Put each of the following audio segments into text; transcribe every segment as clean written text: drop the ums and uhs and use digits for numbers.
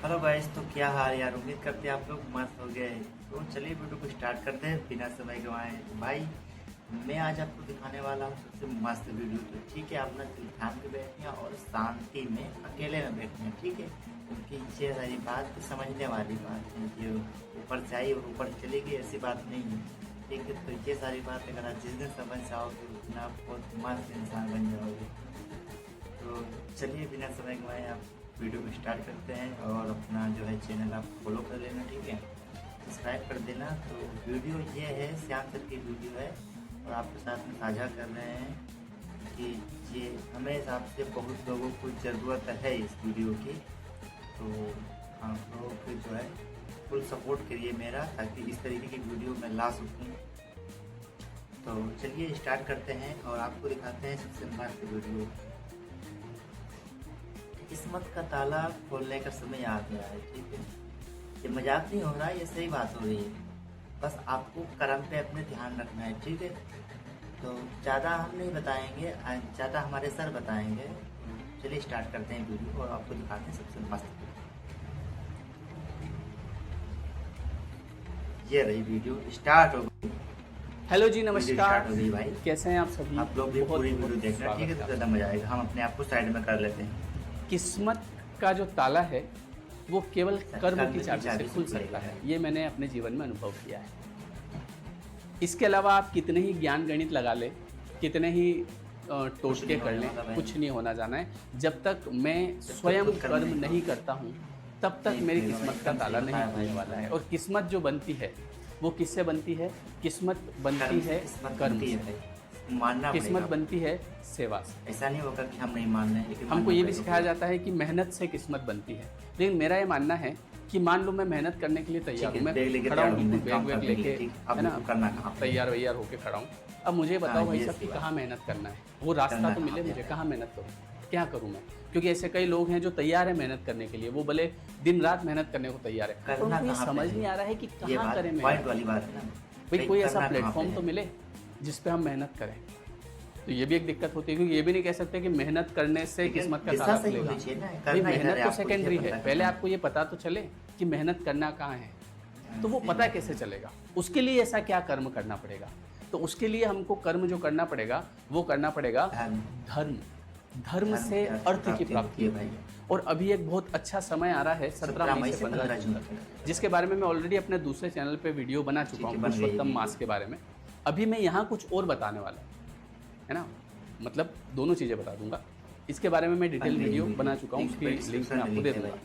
Hello guys, तो क्या हाल यार। उम्मीद करते हैं आप लोग मस्त हो गए। तो चलिए वीडियो को स्टार्ट करते हैं बिना समय गंवाए। तो भाई मैं आज आपको दिखाने वाला हूँ सबसे मस्त वीडियो। तो ठीक है, अपना दिल थाम के बैठे हैं और शांति में अकेले में बैठे हैं। ठीक है, क्योंकि ये सारी बात समझने वाली बात है कि ऊपर से आई और ऊपर चली गई, ऐसी बात नहीं है। ठीक है, तो ये सारी बात अगर आप जिस दिन समझ जाओगे उतना आप बहुत मस्त इंसान बन जाओगे। तो चलिए बिना समय गंवाए आप वीडियो को स्टार्ट करते हैं और अपना जो है चैनल आप फॉलो कर लेना। ठीक है, सब्सक्राइब कर देना। तो वीडियो ये है, श्याम सर की वीडियो है और आपके साथ में साझा कर रहे हैं कि ये हमें हिसाब से बहुत लोगों को ज़रूरत है इस वीडियो की। तो आप लोग जो है फुल सपोर्ट करिए मेरा, ताकि इस तरीके की वीडियो मैं ला सकूँ। तो चलिए स्टार्ट करते हैं और आपको दिखाते हैं सबसे मस्त वीडियो। किस्मत का ताला खोलने का समय आ गया है। ठीक है, ये मजाक नहीं हो रहा है, ये सही बात हो रही है। बस आपको कर्म पे अपने ध्यान rखना है। ठीक है, तो ज़्यादा हम नहीं बताएंगे, ज़्यादा हमारे सर बताएंगे। चलिए स्टार्ट करते हैं वीडियो और आपको दिखाते हैं सबसे मस्त। ये रही वीडियो, स्टार्ट हो गई। हेलो जी, वीडियो नमस्कार। स्टार्ट हो गई भाई। कैसे हैं आप सभी? आप लोग भी पूरी वीडियो देखना। ठीक है, तो ज़्यादा मजा आएगा। हम अपने आप को साइड में कर लेते हैं। किस्मत का जो ताला है वो केवल कर्म की चाबी से खुल सकता है। ये मैंने अपने जीवन में अनुभव किया है। इसके अलावा आप कितने ही ज्ञान गणित लगा ले, कितने ही टोटके कर लें, कुछ नहीं होना जाना है। जब तक मैं स्वयं कर्म नहीं करता हूँ तब तक मेरी किस्मत का ताला नहीं खुलने वाला है। और किस्मत जो बनती है वो किससे बनती है? किस्मत बनती है कर्म से। मानना किस्मत बनती है सेवा से। ऐसा नहीं होगा कि हम नहीं मान रहे हैं, लेकिन हमको ये भी सिखाया जाता है कि मेहनत से किस्मत बनती है। लेकिन मेरा ये मानना है कि मान लो मैं मेहनत करने के लिए तैयार हूँ, मैं खड़ा हूँ बैग वैग लेके, है ना, तैयार वैयार होके खड़ा हूँ। अब मुझे बताओ भाई साहब कि कहाँ मेहनत करना है? वो रास्ता तो मिले मुझे, कहाँ मेहनत करूँ, क्या करूँ मैं? क्योंकि ऐसे कई लोग हैं जो तैयार है मेहनत करने के लिए, वो भले दिन रात मेहनत करने को तैयार है, पर उनको ये समझ नहीं आ रहा है कि कहाँ करें मेहनत वाली बात है ना भाई। कोई ऐसा प्लेटफॉर्म तो मिले जिस पे हम मेहनत करें। तो ये भी एक दिक्कत होती है, क्योंकि ये भी नहीं कह सकते कि मेहनत करने से किस्मत का ताला खुलेगा। भाई मेहनत तो सेकेंडरी है, पहले आपको ये पता तो चले कि मेहनत करना कहाँ है। तो वो पता कैसे चलेगा? उसके लिए ऐसा क्या कर्म करना पड़ेगा? तो उसके लिए हमको कर्म जो करना पड़ेगा वो करना पड़ेगा धर्म। धर्म से अर्थ की प्राप्ति है। और अभी एक बहुत अच्छा समय आ रहा है 17 मई से 15 जून तक, जिसके बारे में मैं ऑलरेडी अपने दूसरे चैनल पे वीडियो बना चुका हूँ, पुरुषोत्तम मास के बारे में। अभी मैं यहाँ कुछ और बताने वाला हूँ, है ना, मतलब दोनों चीज़ें बता दूंगा। इसके बारे में मैं डिटेल वीडियो बना चुका हूँ, उसकी लिंक मैं आपको दे दूँगा।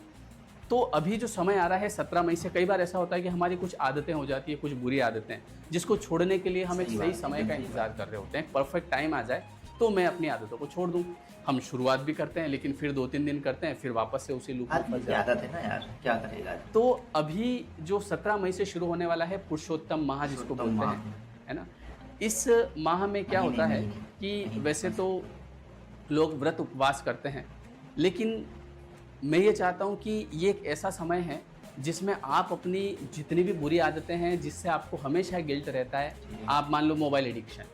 तो अभी जो समय आ रहा है 17 मई से, कई बार ऐसा होता है कि हमारी कुछ आदतें हो जाती है, कुछ बुरी आदतें, जिसको छोड़ने के लिए हम एक सही समय का इंतजार कर रहे होते हैं। परफेक्ट टाइम आ जाए तो मैं अपनी आदतों को छोड़ दूँ। हम शुरुआत भी करते हैं, लेकिन फिर 2-3 दिन करते हैं, फिर वापस से उसी लूप में फंस जाते हैं ना यार, क्या करेगा। तो अभी जो 17 मई से शुरू होने वाला है पुरुषोत्तम माह जिसको बोलते हैं, है ना, इस माह में क्या होता है कि वैसे तो लोग व्रत उपवास करते हैं, लेकिन मैं ये चाहता हूँ कि ये एक ऐसा समय है जिसमें आप अपनी जितनी भी बुरी आदतें हैं, जिससे आपको हमेशा गिल्ट रहता है, आप मान लो मोबाइल एडिक्शन,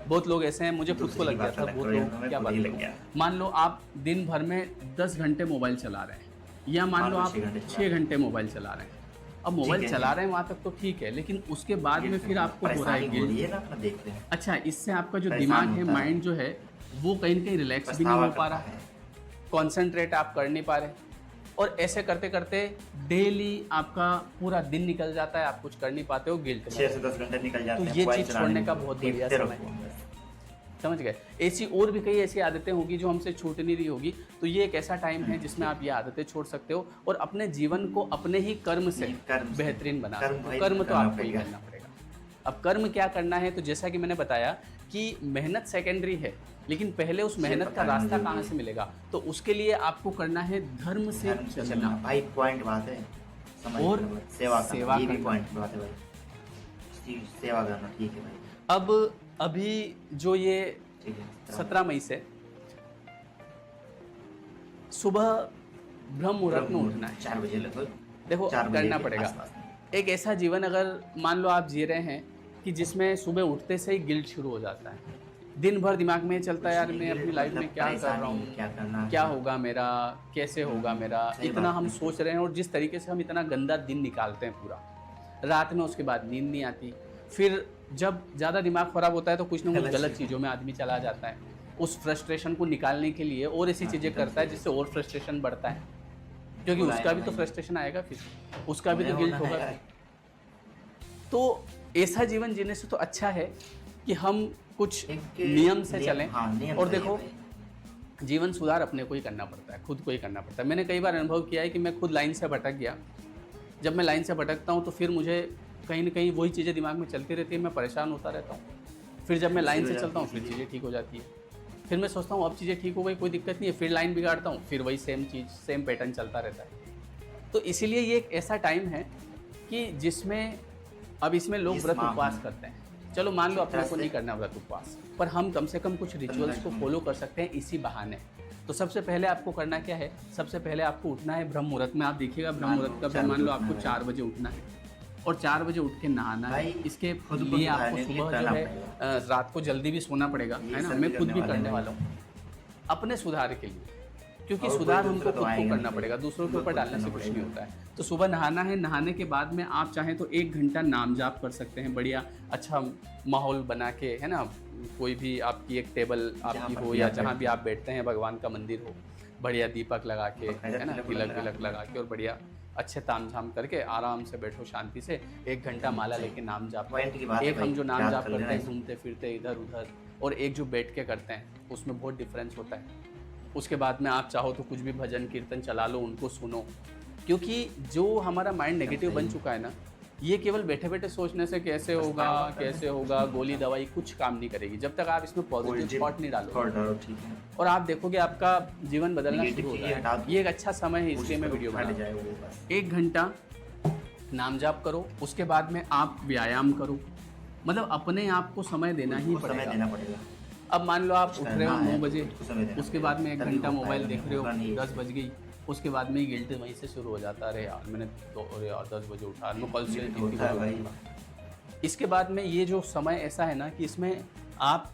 बहुत लोग ऐसे हैं, मुझे खुद को लग गया था, बहुत लोग क्या बात है, मान लो आप दिन भर में 10 घंटे मोबाइल चला रहे हैं, या मान लो आप 6 घंटे मोबाइल चला रहे हैं। अब मोबाइल चला रहे हैं वहाँ तक तो ठीक है, लेकिन उसके बाद में फिर आपको हो रहा है गिल्ट। अच्छा, इससे आपका जो दिमाग है, माइंड जो है, वो कहीं ना कहीं रिलैक्स भी नहीं हो पा रहा है, कॉन्सेंट्रेट आप कर नहीं पा रहे, और ऐसे करते करते डेली आपका पूरा दिन निकल जाता है, आप कुछ कर नहीं पाते हो, गिल्ट 6 से 10 घंटे निकल जाते हैं। तो ये चीज़ छोड़ने का बहुत बढ़िया समय है, समझ गए। ऐसी और भी कई ऐसी आदतें होगी जो हमसे छूट नहीं रही होगी, तो ये एक ऐसा टाइम है जिसमें आप ये आदतें छोड़ सकते हो और अपने जीवन को अपने ही कर्म से बेहतरीन बना सकते हो। कर्म तो आपको ही करना पड़ेगा। अब कर्म क्या करना है? तो जैसा कि मैंने बताया कि मेहनत सेकेंडरी है, लेकिन पहले उस मेहनत का रास्ता कहाँ से मिलेगा? तो उसके लिए आपको करना है धर्म से चलना। भाई पॉइंट बात है, और सेवा भी पॉइंट बात है भाई, सेवा करना। ठीक है भाई। अब अभी जो ये 17 मई से सुबह ब्रह्म मुहूर्त में उठना है, 4 बजे लगभग, देखो करना पड़ेगा। एक ऐसा जीवन अगर मान लो आप जी रहे हैं कि जिसमें सुबह उठते से ही गिल्ट शुरू हो जाता है, दिन भर दिमाग में चलता है यार मैं अपनी लाइफ में क्या कर रहा हूँ, क्या करना, क्या होगा मेरा, कैसे होगा मेरा, इतना हम सोच रहे हैं। और जिस तरीके से हम इतना गंदा दिन निकालते हैं पूरा रात में, उसके बाद नींद नहीं आती। फिर जब ज़्यादा दिमाग ख़राब होता है तो कुछ ना कुछ गलत चीज़ों में आदमी चला जाता है, उस फ्रस्ट्रेशन को निकालने के लिए और ऐसी चीज़ें करता है जिससे और फ्रस्ट्रेशन बढ़ता है, क्योंकि उसका भी तो फ्रस्ट्रेशन आएगा, फिर उसका भी तो गिल्ट होगा। तो ऐसा जीवन जीने से तो अच्छा है कि हम कुछ नियम से चलें। और देखो, जीवन सुधार अपने को ही करना पड़ता है, खुद को ही करना पड़ता है। मैंने कई बार अनुभव किया है कि मैं खुद लाइन से भटक गया। जब मैं लाइन से भटकता हूँ तो फिर मुझे कहीं ना कहीं वही चीज़ें दिमाग में चलती रहती है, मैं परेशान होता रहता हूँ। फिर जब मैं लाइन से चलता हूँ फिर चीज़ें ठीक हो जाती है। फिर मैं सोचता हूँ अब चीज़ें ठीक हो गई, कोई दिक्कत नहीं है, फिर लाइन बिगाड़ता हूँ, फिर वही सेम चीज़, सेम पैटर्न चलता रहता है। तो इसीलिए ये एक ऐसा टाइम है कि जिसमें अब इसमें लोग व्रत उपवास करते हैं। चलो मान लो अपने को नहीं करना व्रत उपवास, पर हम कम से कम कुछ रिचुअल्स को फॉलो कर सकते हैं इसी बहाने। तो सबसे पहले आपको करना क्या है, सबसे पहले आपको उठना है ब्रह्म मुहूर्त में। आप देखिएगा ब्रह्म मुहूर्त का फिर मान लो आपको 4 बजे उठना है और 4 बजे उठ के नहाना है। इसके लिए आपको सुबह जो है रात को जल्दी भी सोना पड़ेगा, है ना। मैं खुद भी करने वाला हूँ अपने सुधार के लिए, क्योंकि सुधार हमको खुद को करना पड़ेगा, दूसरों के ऊपर डालने से कुछ नहीं होता है। तो सुबह नहाना है, नहाने के बाद में आप चाहें तो 1 घंटा नाम जाप कर सकते हैं, बढ़िया अच्छा माहौल बना के, है ना। कोई भी आपकी एक टेबल आपकी हो या जहाँ भी आप बैठते हैं, भगवान का मंदिर हो, बढ़िया दीपक लगा के, है ना, तिलक विलक लगा के और बढ़िया अच्छे ताम झाम करके आराम से बैठो शांति से। 1 घंटा माला लेके नाम जाप। एक हम जो नाम जाप करते हैं घूमते फिरते इधर उधर, और एक जो बैठ के करते हैं उसमें बहुत डिफरेंस होता है। उसके बाद में आप चाहो तो कुछ भी भजन कीर्तन चला लो, उनको सुनो, क्योंकि जो हमारा माइंड नेगेटिव बन चुका है ना, ये केवल बैठे बैठे सोचने से कैसे होगा, गोली दवाई कुछ काम नहीं करेगी जब तक आप इसमें पॉजिटिव थॉट नहीं डालोगे। और आप देखोगे आपका जीवन बदलना शुरू होता है। ये एक अच्छा समय है, इसलिए मैं वीडियो बना रहा हूँ। 1 घंटा नाम जाप करो, उसके बाद में आप व्यायाम करो, मतलब अपने आप को समय देना ही पड़ेगा। अब मान लो आप उठ रहे हो 9 बजे, उसके बाद में 1 घंटा मोबाइल देख रहे हो, 10 बज गई, उसके बाद में गिल्ट वहीं से शुरू हो जाता है, अरे यार मैंने तो यार 10 बजे उठा, मैं कल से। इसके बाद में ये जो समय ऐसा है ना कि इसमें आप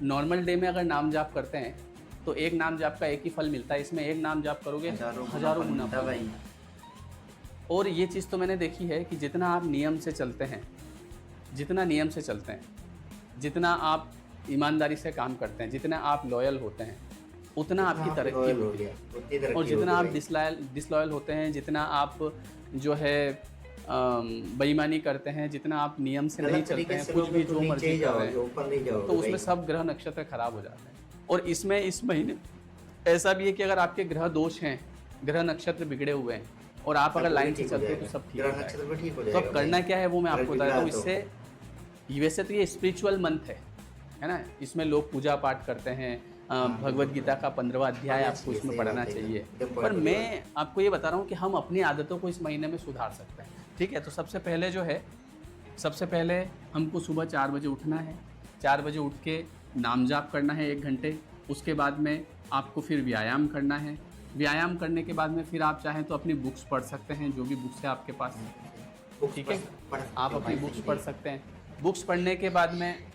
नॉर्मल डे में अगर नाम जाप करते हैं तो एक नाम जाप का एक ही फल मिलता है, इसमें एक नाम जाप करोगे हजारों गुना फल। और ये चीज़ तो मैंने देखी है कि जितना आप नियम से चलते हैं, जितना आप ईमानदारी से काम करते हैं, जितना आप लॉयल होते हैं, उतना आपकी तरक्की होती है। और जितना आप डिसलॉयल होते हैं, जितना आप जो है बेईमानी करते हैं, जितना आप नियम से नहीं चलते हैं, कुछ भी जो मर्जी कर रहे हैं, तो उसमें सब ग्रह नक्षत्र खराब हो जाते हैं। और इसमें इस महीने ऐसा भी है कि अगर आपके ग्रह दोष हैं, ग्रह नक्षत्र बिगड़े हुए हैं और आप अगर लाइन से चलते हैं तो सब ठीक हो जाएगा। तो अब करना क्या है वो मैं आपको बताता हूँ। इससे वैसे तो ये स्पिरिचुअल मंथ है ना, इसमें लोग पूजा पाठ करते हैं, भगवद गीता का 15वां अध्याय आपको इसमें पढ़ना चाहिए। पर मैं आपको ये बता रहा हूँ कि हम अपनी आदतों को इस महीने में सुधार सकते हैं, ठीक है। तो सबसे पहले हमको सुबह 4 बजे उठना है, 4 बजे उठ के नाम जाप करना है 1 घंटे। उसके बाद में आपको फिर व्यायाम करना है। व्यायाम करने के बाद में फिर आप चाहें तो अपनी बुक्स पढ़ सकते हैं, जो भी बुक्स है आपके पास, ठीक है, आप अपनी बुक्स पढ़ सकते हैं। बुक्स पढ़ने के बाद में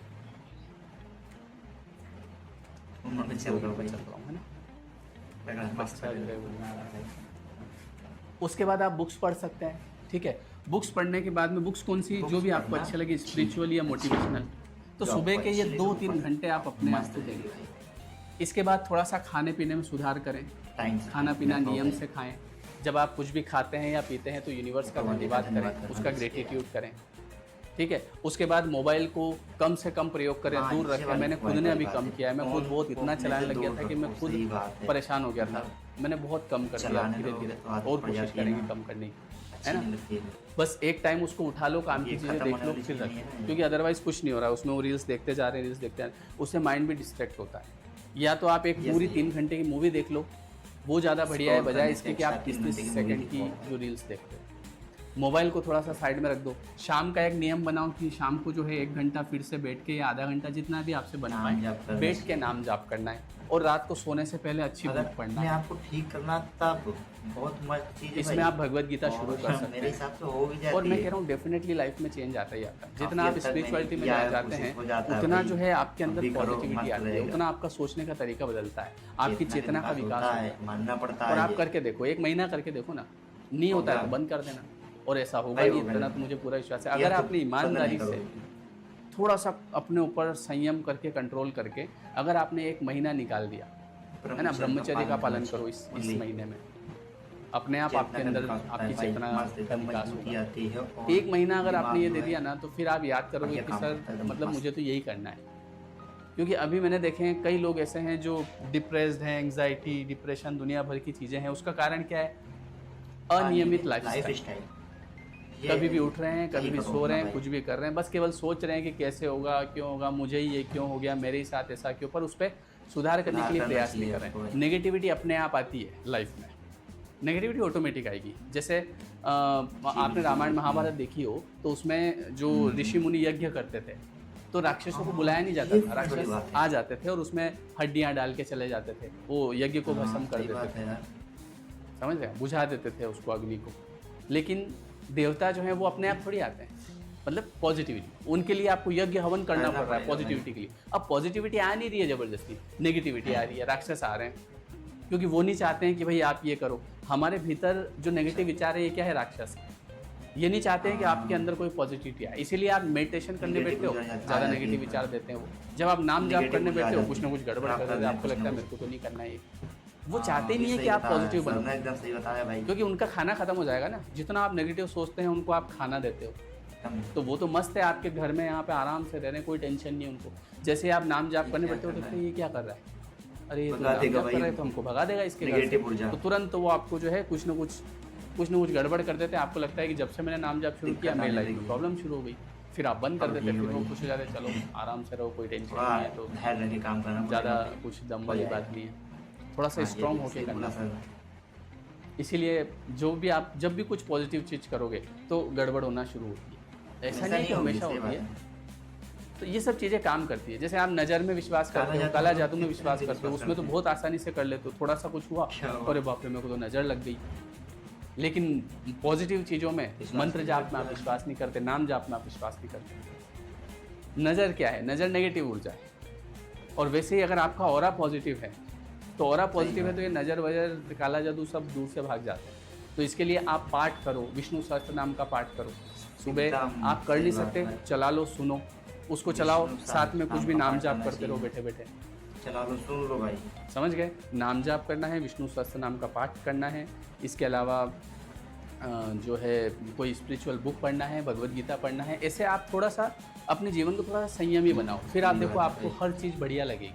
उसके बाद आप बुक्स पढ़ सकते हैं, ठीक है। बुक्स पढ़ने के बाद में बुक्स कौन सी, जो भी आपको अच्छे लगे, स्पिरिचुअल या मोटिवेशनल, तो सुबह के ये 2-3 घंटे आप अपने आप को देंगे। इसके बाद थोड़ा सा खाने पीने में सुधार करें, खाना पीना नियम से खाएं। जब आप कुछ भी खाते हैं या पीते हैं तो यूनिवर्स का धन्यवाद करें, उसका ग्रेटिट्यूड करें, ठीक है। उसके बाद मोबाइल को कम से कम प्रयोग करें, दूर रखें। मैंने खुद ने अभी कम किया है, मैं खुद बहुत इतना चलाने लग गया था कि मैं खुद परेशान हो गया था। मैंने बहुत कम कर दिया, धीरे धीरे और कोशिश करेंगे कम करने की, है ना। बस एक टाइम उसको उठा लो, काम की चीज़ें देख लो, फिर रखें, क्योंकि अदरवाइज़ कुछ नहीं हो रहा है उसमें। वो रील्स देखते जा रहे हैं, उससे माइंड भी डिस्ट्रैक्ट होता है। या तो आप एक पूरी 3 घंटे की मूवी देख लो, वो ज़्यादा बढ़िया है, बजाय इसके कि आप 30 सेकंड की जो रील्स देखते हो। मोबाइल को थोड़ा सा साइड में रख दो। शाम का एक नियम बनाओ कि शाम को जो है 1 घंटा फिर से बैठ के या आधा घंटा जितना भी आपसे बन पाए बैठ के नाम जाप करना है। और रात को सोने से पहले अच्छी बुक पढ़ना है। आपको ठीक करना तब बहुत मस्त चीज है। इसमें आप भगवत गीता शुरू कर सकते हैं। मेरे हिसाब से हो भी जाती है। और मैं कह रहा हूँ डेफिनेटली लाइफ में चेंज आता ही आता है। जितना आप स्पिरिचुअलिटी में जाते हैं उतना जो है आपके अंदर पॉजिटिविटी आती है, उतना आपका सोचने का तरीका बदलता है, आपकी चेतना का विकास होता है, मानना पड़ता है। और आप करके देखो, 1 महीना करके देखो ना, नहीं होता है तो बंद कर देना, और ऐसा होगा ही, इतना तो मुझे पूरा विश्वास है। अगर आपने ईमानदारी से थोड़ा सा अपने ऊपर संयम करके कंट्रोल करके अगर आपने 1 महीना निकाल दिया है ना, ब्रह्मचर्य का पालन करो इस महीने में, अपने आप आपके अंदर आपकी चेतना का विकास होगा। 1 महीना अगर आपने ये दे दिया ना तो फिर आप याद करोगे कि सर मतलब मुझे तो यही करना है। क्योंकि अभी मैंने देखे हैं कई लोग ऐसे हैं जो डिप्रेस्ड हैं, एंग्जाइटी, डिप्रेशन, दुनिया भर की चीज़ें हैं। उसका कारण क्या है? अनियमित लाइफस्टाइल। कभी भी उठ रहे हैं, कभी भी सो रहे हैं, कुछ भी कर रहे हैं, बस केवल सोच रहे हैं कि कैसे होगा, क्यों होगा, मुझे ही ये क्यों हो गया, मेरे ही साथ ऐसा क्यों, पर उस पर सुधार करने के लिए प्रयास नहीं कर रहे हैं। नेगेटिविटी अपने आप आती है लाइफ में, नेगेटिविटी ऑटोमेटिक आएगी। जैसे आपने रामायण महाभारत देखी हो तो उसमें जो ऋषि मुनि यज्ञ करते थे तो राक्षसों को बुलाया नहीं जाता था, राक्षस आ जाते थे और उसमें हड्डियां डाल के चले जाते थे, वो यज्ञ को भस्म कर देते थे, समझ रहे, बुझा देते थे उसको, अग्नि को। लेकिन देवता जो है वो अपने आप थोड़ी आते हैं, मतलब पॉजिटिविटी, उनके लिए आपको यज्ञ हवन करना पड़ रहा है पॉजिटिविटी के लिए। अब पॉजिटिविटी आ नहीं रही है जबरदस्ती, नेगेटिविटी आ रही है, राक्षस आ रहे हैं, क्योंकि वो नहीं चाहते हैं कि भाई आप ये करो। हमारे भीतर जो नेगेटिव विचार है ये क्या है? राक्षस। ये नहीं चाहते हैं कि आपके अंदर कोई पॉजिटिविटी आए, इसीलिए आप मेडिटेशन करने बैठते हो, ज़्यादा नेगेटिव विचार देते हैं वो। जब आप नाम जाप करने बैठते हो कुछ ना कुछ गड़बड़ कर देते हैं, आपको लगता है मेरे को तो नहीं करना है। वो चाहते ही नहीं है कि आप पॉजिटिव बनो, एकदम सही बताया भाई, क्योंकि उनका खाना खत्म हो जाएगा ना। जितना आप नेगेटिव सोचते हैं उनको आप खाना देते हो, तो वो तो मस्त है आपके घर में, यहाँ पे आराम से रह रहे हैं, कोई टेंशन नहीं उनको। जैसे आप नाम जाप करने बैठते हो तो ये क्या कर रहा है, अरे ये तो नाम जाप कर रहा है तो हमको भगा देगा इसके घर से, तो तुरंत वो आपको जो है कुछ ना कुछ गड़बड़ कर देते हैं। आपको लगता है कि जब से मैंने नाम जाप शुरू किया मेरी लाइफ में प्रॉब्लम शुरू हो गई, फिर आप बंद कर देते हैं, फिर वो खुश हो जाते हैं, चलो आराम से रहो, कोई टेंशन नहीं है, तो ज़्यादा कुछ दम वाली बात नहीं है, थोड़ा सा स्ट्रॉन्ग होकर करना। इसीलिए जो भी आप जब भी कुछ पॉजिटिव चीज़ करोगे तो गड़बड़ होना शुरू होती है, ऐसा नहीं कि हमेशा होती है। तो ये सब चीज़ें काम करती है। जैसे आप नज़र में विश्वास करते हो, काला जादू में विश्वास करते हो, उसमें तो बहुत आसानी से कर लेते हो, थोड़ा सा कुछ हुआ अरे बाप रे मेरे को तो नज़र लग गई। लेकिन पॉजिटिव चीज़ों में, मंत्र जाप में आप विश्वास नहीं करते, नाम जाप में आप विश्वास नहीं करते। नज़र क्या है? नज़र नेगेटिव ऊर्जा है, और वैसे ही अगर आपका ऑरा पॉजिटिव है तो ऑरा पॉजिटिव है तो ये नज़र वजर काला जादू सब दूर से भाग जाते हैं। तो इसके लिए आप पाठ करो, विष्णु सहस्त्र नाम का पाठ करो। सुबह आप कर नहीं सकते, चला लो, सुनो, उसको चलाओ, साथ में कुछ भी नाम जाप करते रहो, बैठे बैठे चला लो, सुन लो भाई, समझ गए। नाम जाप करना है, विष्णु सहस्त्र नाम का पाठ करना है, इसके अलावा जो है कोई स्पिरिचुअल बुक पढ़ना है, भगवत गीता पढ़ना है। ऐसे आप थोड़ा सा अपने जीवन को थोड़ा सा संयमी बनाओ, फिर आप देखो आपको हर चीज़ बढ़िया लगेगी,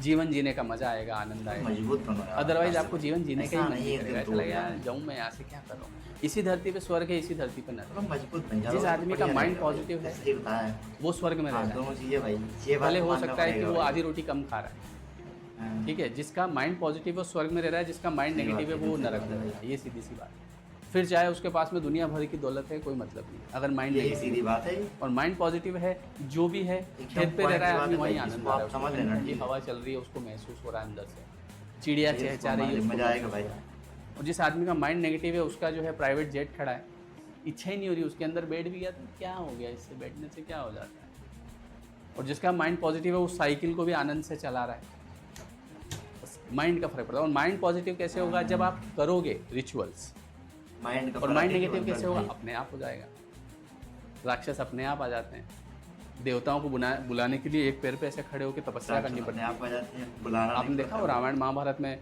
जीवन जीने का मज़ा आएगा, आनंद आएगा। मजबूत बनो, अदरवाइज आपको जीवन जीने का ही मन नहीं करेगा, ऐसा लगेगा यार जाऊँ मैं यहाँ से, क्या कर रहा हूँ, इसी धरती पे स्वर्ग है, इसी धरती पे नरक। मजबूत जिस आदमी का माइंड पॉजिटिव है वो स्वर्ग में रहता है, भले हो सकता है कि वो आधी रोटी कम खा रहा है, ठीक है। जिसका माइंड पॉजिटिव है वो स्वर्ग में रह रहा है, जिसका माइंड नेगेटिव है वो नरक में रहता है, ये सीधी सी बात है। फिर चाहे उसके पास में दुनिया भर की दौलत है, कोई मतलब नहीं, अगर माइंड सीधी बात है और माइंड पॉजिटिव है, जो भी है खेत पे रह रहा है आदमी, वहीं आनंद आ रहा है, ठंडी हवा चल रही है, उसको महसूस हो रहा है अंदर से, चिड़िया चहचहा रही है, मजा आएगा भाई। और जिस आदमी का माइंड नेगेटिव है उसका जो है प्राइवेट जेट खड़ा है, इच्छा ही नहीं हो रही, उसके अंदर बैठ भी गया तो क्या हो गया, इससे बैठने से क्या हो जाता है। और जिसका माइंड पॉजिटिव है उस साइकिल को भी आनंद से चला रहा है, बस माइंड का फर्क पड़ता है। और माइंड पॉजिटिव कैसे होगा? जब आप करोगे रिचुअल्स। और माइंड नेगेटिव कैसे होगा? अपने आप हो जाएगा, राक्षस अपने आप आ जाते हैं। देवताओं को बुलाने के लिए एक पैर पे ऐसे खड़े होकर तपस्या करनी पड़ती है। आपने देखा हो रामायण महाभारत में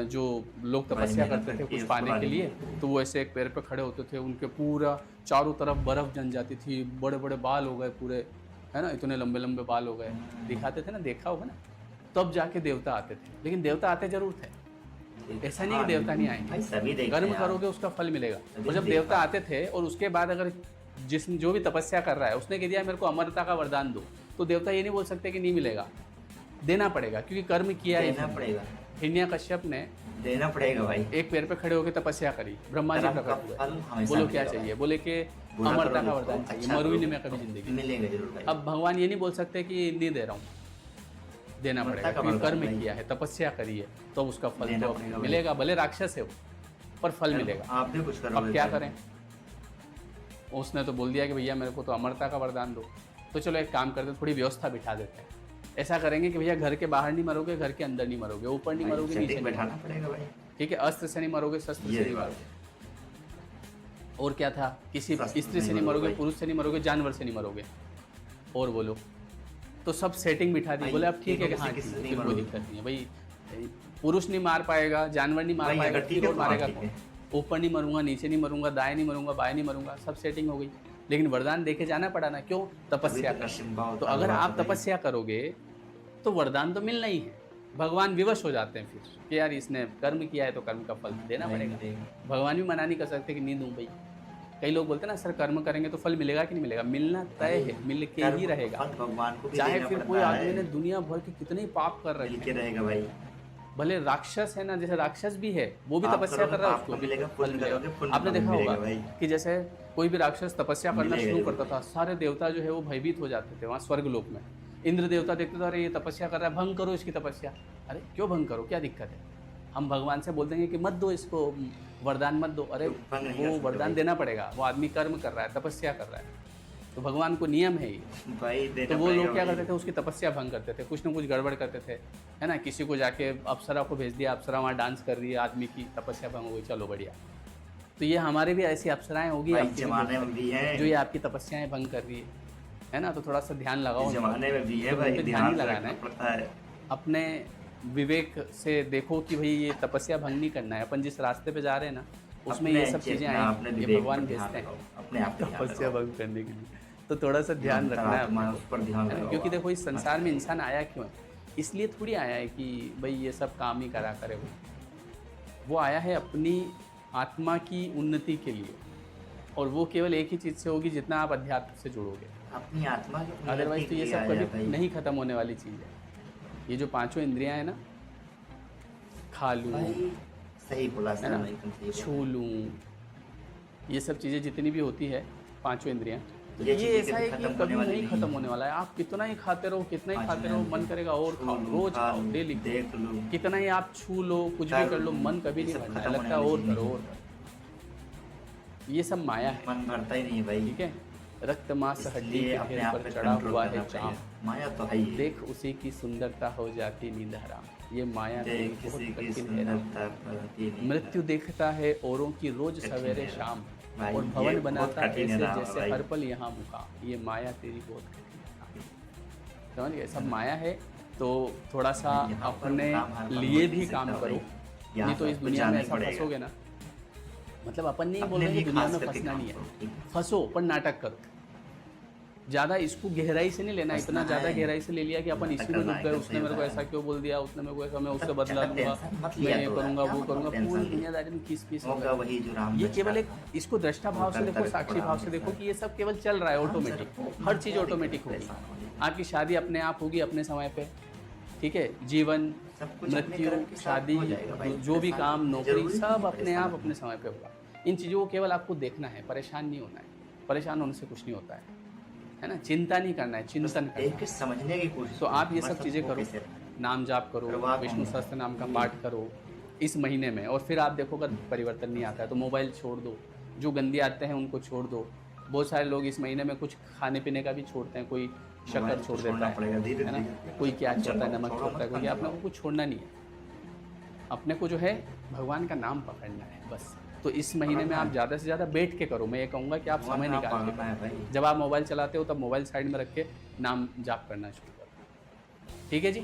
जो लोग तपस्या करते थे कुछ पाने के लिए, तो वो ऐसे एक पैर पे खड़े होते थे, उनके पूरा चारों तरफ बर्फ जम जाती थी, बड़े बड़े बाल हो गए पूरे, है ना, इतने लंबे लंबे बाल हो गए, दिखाते थे ना, देखा होगा ना। तब जाके देवता आते थे, लेकिन देवता आते जरूर थे, ऐसा नहीं कि देवता नहीं आएंगे, कर्म करोगे उसका फल मिलेगा। और जब देवता आते थे और उसके बाद अगर जो भी तपस्या कर रहा है उसने कह दिया मेरे को अमरता का वरदान दो, तो देवता ये नहीं बोल सकते कि नहीं मिलेगा, देना पड़ेगा, क्योंकि कर्म किया ही पड़ेगा। हिरण्यकश्यप ने देना पड़ेगा भाई। एक पैर पे खड़े होकर तपस्या करी, ब्रह्मा जी प्रकट हुए, बोलो क्या चाहिए, बोले कि अमरता का वरदान चाहिए, मरू ही नहीं मैं कभी जिंदगी, मिलेगा जरूर भाई। अब भगवान ये नहीं बोल सकते कि नहीं दे रहा हूँ, देना पड़ेगा, क्योंकि कर्म किया है, तपस्या करी है, तो उसका फल तो मिलेगा, भले राक्षस है वो, पर फल मिलेगा। आप भी कुछ करो, अब क्या करें, उसने तो बोल दिया कि भैया मेरे को तो अमरता का वरदान दो, तो चलो एक काम करते, थोड़ी व्यवस्था बिठा देते हैं। ऐसा करेंगे कि भैया घर के बाहर नहीं मरोगे, घर के अंदर नहीं मरोगे, ऊपर नहीं मरोगे, नीचे बैठाना पड़ेगा भाई, ठीक है, अस्त्र से नहीं मरोगे, शस्त्र से नहीं मरोगे, और क्या था, किसी स्त्री से नहीं मरोगे, पुरुष से नहीं मरोगे, जानवर से नहीं मरोगे, और बोलो, तो सब सेटिंग बिठा दी। बोले अब ठीक है कि हाँ फिर कोई दिक्कत नहीं है भाई, पुरुष नहीं मार पाएगा, जानवर नहीं मार पाएगा, ठीक है, मारेगा कौन, ऊपर नहीं मरूंगा, नीचे नहीं मरूंगा, दाएं नहीं मरूंगा, बाएं नहीं मरूंगा, सब सेटिंग हो गई। लेकिन वरदान देके जाना पड़ा ना, क्यों, तपस्या कर। तो अगर आप तपस्या करोगे तो वरदान तो मिलना ही है, भगवान विवश हो जाते हैं फिर कि यार इसने कर्म किया है तो कर्म का फल देना पड़ेगा। भगवान भी मना नहीं कर सकते कि नहीं दूं भाई। कई लोग बोलते हैं ना सर कर्म करेंगे तो फल मिलेगा कि नहीं मिलेगा, मिलना तय है, मिल के ही रहेगा, चाहे फिर कोई आदमी ने दुनिया भर के कितने ही पाप कर रहेगा भाई, भले राक्षस है ना, जैसे राक्षस भी है वो भी तपस्या कर रहा है, उसको भी फल मिलेगा। आपने देखा होगा कि जैसे कोई भी राक्षस तपस्या करना शुरू करता था, सारे देवता जो है वो भयभीत हो जाते थे वहाँ स्वर्ग लोक में। इंद्र देवता देखते थे अरे ये तपस्या कर रहा है, भंग करो इसकी तपस्या। अरे क्यों भंग करो, क्या दिक्कत है, हम भगवान से बोल देंगे कि मत दो इसको वरदान मत दो, अरे वो वरदान देना पड़ेगा, वो आदमी कर्म कर रहा है, तपस्या कर रहा है, तो भगवान को नियम है ये। तो वो लोग क्या करते थे, उसकी तपस्या भंग करते थे, कुछ ना कुछ गड़बड़ करते थे, है ना, किसी को जाके अप्सरा को भेज दिया, अप्सरा वहाँ डांस कर रही है, आदमी की तपस्या भंग हो गई, चलो बढ़िया। तो ये हमारे भी ऐसी अप्सराएं होगी जमाने में भी है जो ये आपकी तपस्याएं भंग कर रही है ना, तो थोड़ा सा ध्यान लगाओ, जमाने में भी है भाई, ध्यान लगाना है, अपने विवेक से देखो कि भाई ये तपस्या भंग नहीं करना है, अपन जिस रास्ते पे जा रहे हैं ना उसमें ये सब चीज़ें आई, ये भगवान भेजते हैं अपने आप तपस्या भंग करने के लिए, तो थोड़ा सा ध्यान रखना है उस पर ध्यान, क्योंकि देखो इस संसार में इंसान आया क्यों है, इसलिए थोड़ी आया है कि भाई ये सब काम ही करा करे, वो आया है अपनी आत्मा की उन्नति के लिए, और वो केवल एक ही चीज़ से होगी जितना आप अध्यात्म से जुड़ोगे, अपनी आत्मा की, अदरवाइज तो ये सब कभी नहीं खत्म होने वाली चीज़ है। ये जो पांचों इंद्रियां हैं ना, खा लूँ, सही बोला, है ना, छू लूँ, ये सब चीज़ें जितनी भी होती है पांचों इंद्रियां, तो ये ऐसा है कि कभी नहीं खत्म होने वाला है। आप कितना ही खाते रहो, कितना ही खाते रहो, मन करेगा और खाओ, रोज खाओ, डेली देख लो, कितना ही आप छू लो, कुछ भी कर लो, मन कभी नहीं भरता है, लगता है और करो और करो। ये सब माया है, मन भरता ही नहीं भाई, ठीक है। रक्त मांस हड्डी के ढेर पर चढ़ा हुआ है चाँद, माया तो है, देख उसी की सुंदरता हो जाती नींद हराम, ये माया बहुत कठिन है। मृत्यु देखता है औरों की रोज सवेरे शाम, और भवन बनाता ऐसे जैसे हर पल यहाँ मुकाम, ये माया तेरी बहुत कठिन है। समझ गए, सब माया है, तो थोड़ा सा अपने लिए भी काम करो, नहीं तो इस दुनिया में ऐसा फंसोगे ना, मतलब अपन नहीं बोल रहे दुनिया में फंसना नहीं है, फंसो पर नाटक करो, ज़्यादा इसको गहराई से नहीं लेना, इतना ज़्यादा गहराई से ले लिया कि अपन इसी में डूब गए, उसने मेरे को ऐसा क्यों बोल दिया, उसने मेरे को ऐसा, मैं उससे बदला लूँगा, मैं ये करूँगा वो करूँगा, पूरी दुनियादारी में किस ये केवल एक इसको दृष्टा भाव से देखो, साक्षी भाव से देखो कि ये सब केवल चल रहा है ऑटोमेटिक, हर चीज़ ऑटोमेटिक होगी, आपकी शादी अपने आप होगी अपने समय पे, ठीक है, जीवन मृत्यु शादी जो भी काम नौकरी सब अपने आप अपने समय पे होगा। इन चीज़ों को केवल आपको देखना है, परेशान नहीं होना है, परेशान होने से कुछ नहीं होता है ना, चिंता नहीं करना है, चिंतन करना है, समझने की कोशिश। तो आप ये सब चीज़ें करो, नाम जाप करो, विष्णु सहस्त्र नाम का पाठ करो इस महीने में, और फिर आप देखो अगर परिवर्तन नहीं आता है तो मोबाइल छोड़ दो, जो गंदी आते हैं उनको छोड़ दो। बहुत सारे लोग इस महीने में कुछ खाने पीने का भी छोड़ते हैं, कोई शक्कर छोड़ देता है ना, कोई क्या छोड़ता है, नमक छोड़ता है, क्योंकि अपने को कुछ छोड़ना नहीं है, अपने को जो है भगवान का नाम पकड़ना है बस। तो इस महीने में आप ज़्यादा से ज़्यादा बैठ के करो, मैं ये कहूँगा कि आप समय निकाल के करो, जब आप मोबाइल चलाते हो तब मोबाइल साइड में रख के नाम जाप करना शुरू करो, ठीक है जी।